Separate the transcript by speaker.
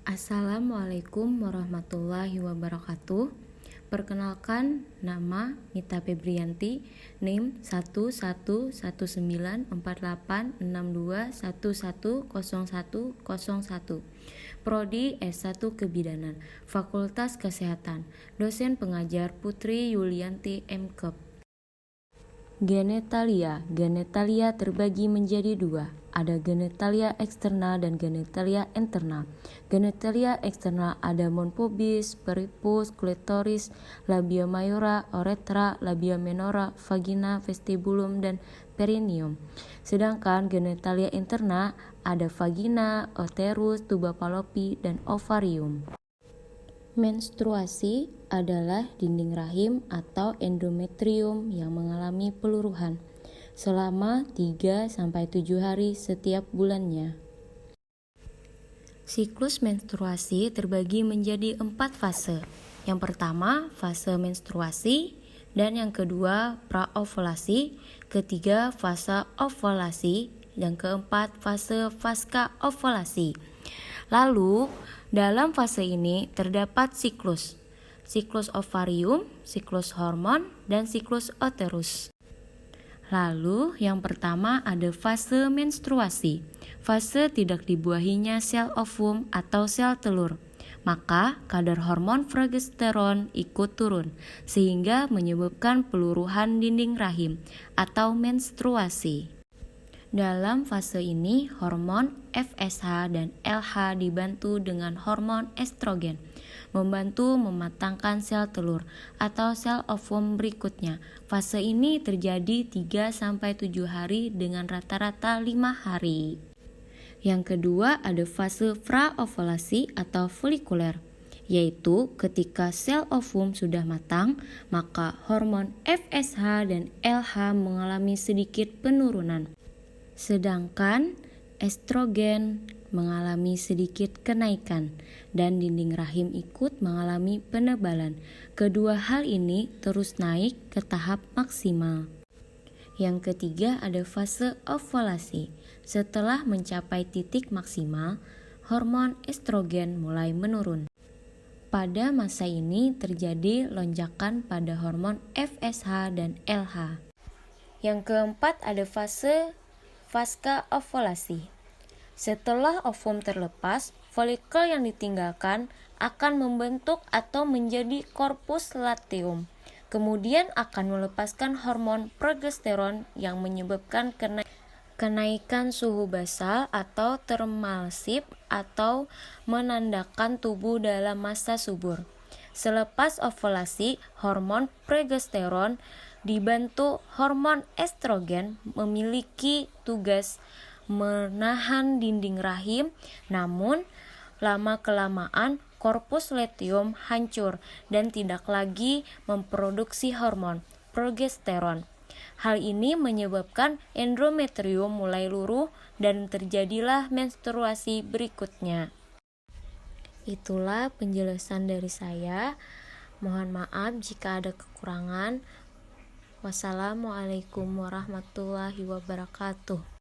Speaker 1: Assalamualaikum warahmatullahi wabarakatuh. Perkenalkan, nama Mita Febrianti, NIM 114862110101. Prodi S1 Kebidanan, Fakultas Kesehatan. Dosen pengajar Putri Yulianti M.Kep. Genetalia terbagi menjadi dua. Ada genetalia eksternal dan genetalia internal. Genetalia eksternal ada monopubis, peripus, klitoris, labia mayora, uretra, labia minora, vagina, vestibulum, dan perineum. Sedangkan genetalia internal ada vagina, uterus, tuba fallopi, dan ovarium. Menstruasi adalah dinding rahim atau endometrium yang mengalami peluruhan selama 3-7 hari setiap bulannya. Siklus menstruasi terbagi menjadi 4 fase. Yang pertama, fase menstruasi, dan yang kedua, praovulasi, ketiga, fase ovulasi, dan keempat, fase pasca ovulasi. Lalu, dalam fase ini terdapat siklus ovarium, siklus hormon, dan siklus uterus. Lalu, yang pertama ada fase menstruasi. Fase tidak dibuahinya sel ovum atau sel telur. Maka kadar hormon progesteron ikut turun, sehingga menyebabkan peluruhan dinding rahim atau menstruasi. Dalam fase ini, hormon FSH dan LH dibantu dengan hormon estrogen, membantu mematangkan sel telur atau sel ovum berikutnya. Fase ini terjadi 3-7 hari dengan rata-rata 5 hari. Yang kedua ada fase praovulasi atau folikuler, yaitu ketika sel ovum sudah matang, maka hormon FSH dan LH mengalami sedikit penurunan. Sedangkan estrogen mengalami sedikit kenaikan dan dinding rahim ikut mengalami penebalan. Kedua hal ini terus naik ke tahap maksimal. Yang ketiga ada fase ovulasi. Setelah mencapai titik maksimal, hormon estrogen mulai menurun. Pada masa ini terjadi lonjakan pada hormon FSH dan LH. Yang keempat ada fase pasca ovulasi. Setelah ovum terlepas, folikel yang ditinggalkan akan membentuk atau menjadi korpus luteum. Kemudian akan melepaskan hormon progesteron yang menyebabkan kenaikan suhu basal atau thermal shift atau menandakan tubuh dalam masa subur. Selepas ovulasi, hormon progesteron dibantu hormon estrogen memiliki tugas menahan dinding rahim, namun lama-kelamaan korpus luteum hancur dan tidak lagi memproduksi hormon progesteron. Hal ini menyebabkan endometrium mulai luruh dan terjadilah menstruasi berikutnya. Itulah penjelasan dari saya. Mohon maaf jika ada kekurangan. Wassalamualaikum warahmatullahi wabarakatuh.